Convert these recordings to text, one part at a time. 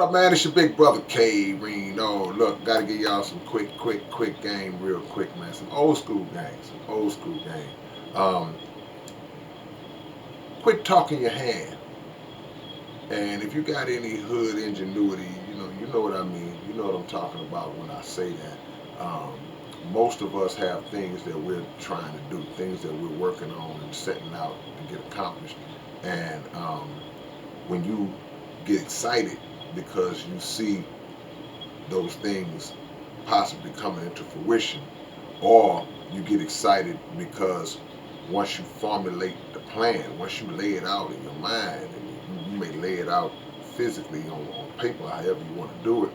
up, man? It's your big brother K-Rino. Look, gotta give y'all some quick game, real quick, man. Some old school game, some old school game. Um, Quit talking your hand. And if you got any hood ingenuity, you know what I mean. You know what I'm talking about when I say that. Most of us have things that we're trying to do, things that we're working on and setting out to get accomplished. And when you get excited because you see those things possibly coming into fruition, or you get excited because once you formulate the plan, once you lay it out in your mind, and you may lay it out physically on paper, however you want to do it,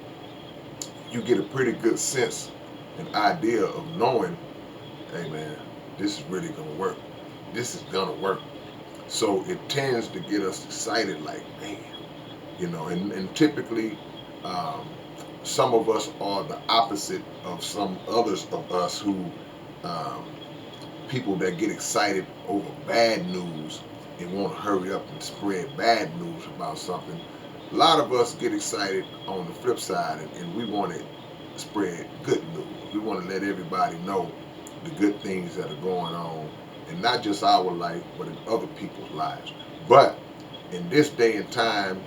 you get a pretty good sense, an idea of knowing, hey man, this is really gonna work. This is gonna work. So it tends to get us excited, like, man, and typically um, some of us are the opposite of some others of us who um, people that get excited over bad news and want to hurry up and spread bad news about something. A lot of us get excited on the flip side, and we want to spread good news. We want to let everybody know the good things that are going on, and not just our life, but in other people's lives. But in this day and time,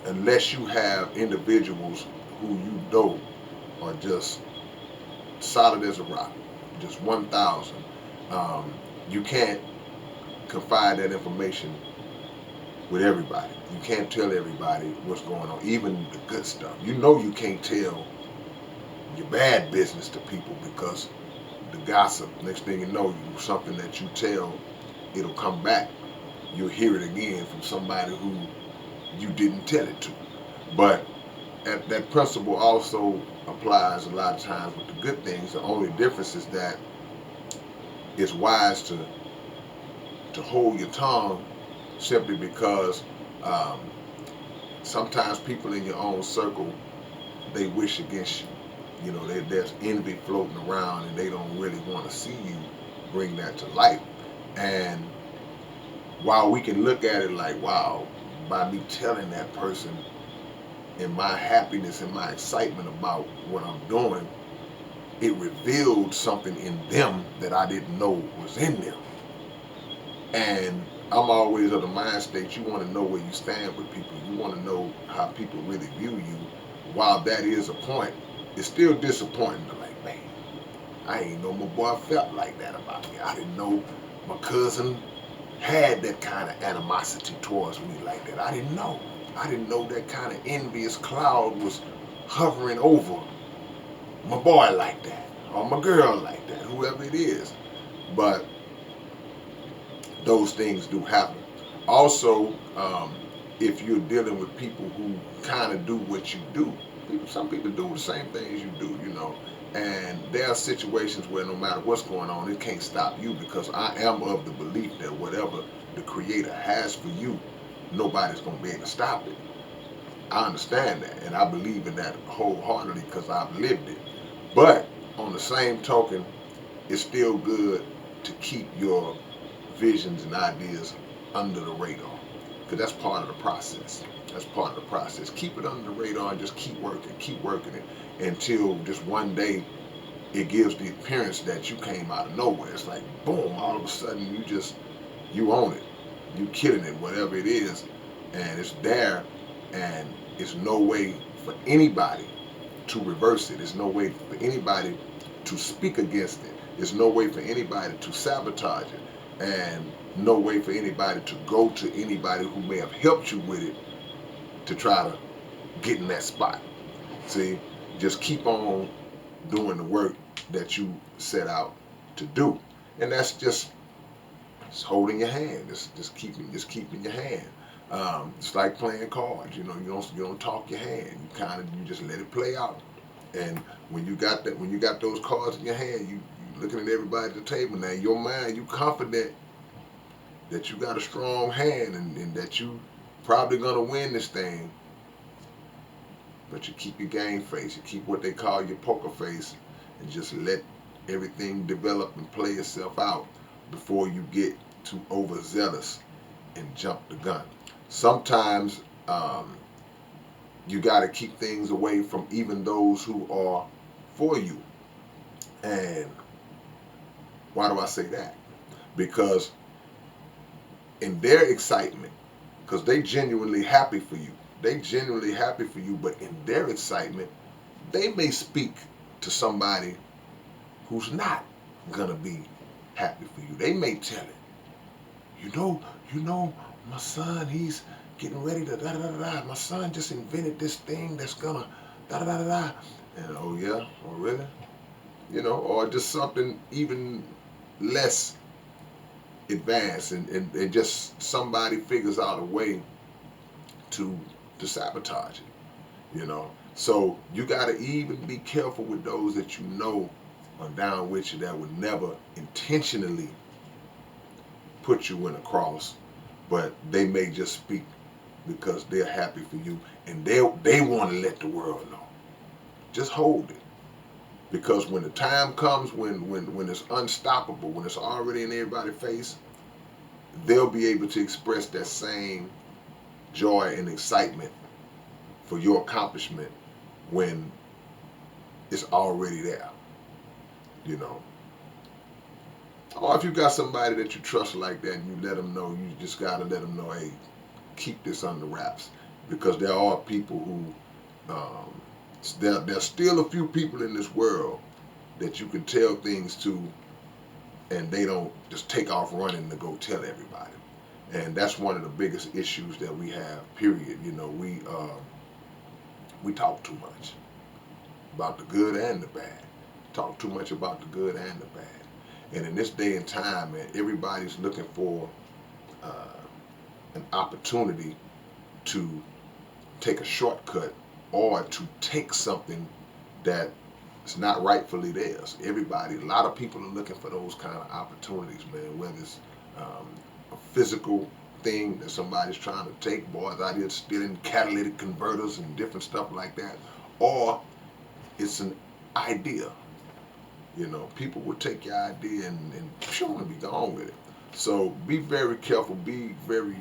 unless you have individuals who you know are just solid as a rock, just 1,000, um, you can't confide that information with everybody. You can't tell everybody what's going on, even the good stuff. You know you can't tell your bad business to people because the gossip, next thing you know, something that you tell, it'll come back. You'll hear it again from somebody who you didn't tell it to. But that principle also applies a lot of times with the good things. The only difference is that it's wise to hold your tongue, simply because um, sometimes people in your own circle, they wish against you. There's envy floating around, and they don't really want to see you bring that to light. And while we can look at it like, wow, by me telling that person and my happiness and my excitement about what I'm doing, it revealed something in them that I didn't know was in them. And I'm always of the mind state, you want to know where you stand with people. You want to know how people really view you. While that is a point, it's still disappointing to, like, man, I ain't know my boy felt like that about me. I didn't know my cousin had that kind of animosity towards me like that. I didn't know. I didn't know that kind of envious cloud was hovering over my boy like that, or my girl like that, whoever it is. But those things do happen. Also, if you're dealing with people who kind of do what you do, some people do the same things you do. And there are situations where no matter what's going on, it can't stop you, because I am of the belief that whatever the Creator has for you, nobody's going to be able to stop it. I understand that, and I believe in that wholeheartedly because I've lived it. But on the same token, it's still good to keep your visions and ideas under the radar, because that's part of the process. That's part of the process. Keep it under the radar and just keep working it until just one day it gives the appearance that you came out of nowhere. It's like boom, all of a sudden you own it, you killing it, whatever it is, and it's there, and it's no way for anybody to reverse it. There's no way for anybody to speak against it. There's no way for anybody to sabotage it, and no way for anybody to go to anybody who may have helped you with it to try to get in that spot. See, just keep on doing the work that you set out to do, and that's just holding your hand, just keeping your hand. It's like playing cards. You don't talk your hand. You just let it play out. And when you got those cards in your hand, you looking at everybody at the table. Now in your mind, you confident that you got a strong hand, and that you probably gonna win this thing. But you keep your game face. You keep what they call your poker face, and just let everything develop and play itself out before you get too overzealous and jump the gun. Sometimes You got to keep things away from even those who are for you. And why do I say that? Because in their excitement, because they genuinely happy for you. They genuinely happy for you, but in their excitement, they may speak to somebody who's not gonna be happy for you. They may tell it. You know, you know, my son, he's getting ready to da da da da. My son just invented this thing that's gonna da da da da da. And oh yeah, oh really? Or just something even less advanced, and just somebody figures out a way to to sabotage it. So you got to even be careful with those that you know are down with you, that would never intentionally put you in a cross, but they may just speak because they're happy for you, and they want to let the world know. Just hold it, because when the time comes, when it's unstoppable, when it's already in everybody's face, they'll be able to express that same joy and excitement for your accomplishment when it's already there, you know. Or if you got somebody that you trust like that, and you let them know, you just got to let them know, hey, keep this under wraps, because there are people who, there's still a few people in this world that you can tell things to, and they don't just take off running to go tell everybody. And that's one of the biggest issues that we have. Period. We talk too much about the good and the bad. Talk too much about the good and the bad. And in this day and time, man, everybody's looking for uh, an opportunity to take a shortcut, or to take something that is not rightfully theirs. A lot of people are looking for those kind of opportunities, man. Whether it's um, a physical thing that somebody's trying to take, boys out here stealing catalytic converters and different stuff like that, or it's an idea. People will take your idea and sure be gone with it. So be very careful, be very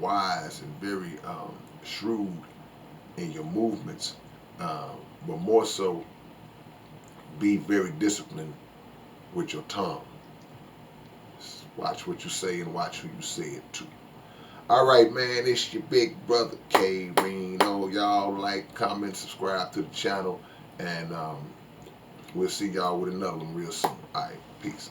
wise and very shrewd in your movements, but more so, be very disciplined with your tongue. Watch what you say and watch who you say it to. All right, man, it's your big brother K-Rino. Y'all like, comment, subscribe to the channel, and we'll see y'all with another one real soon. All right, peace.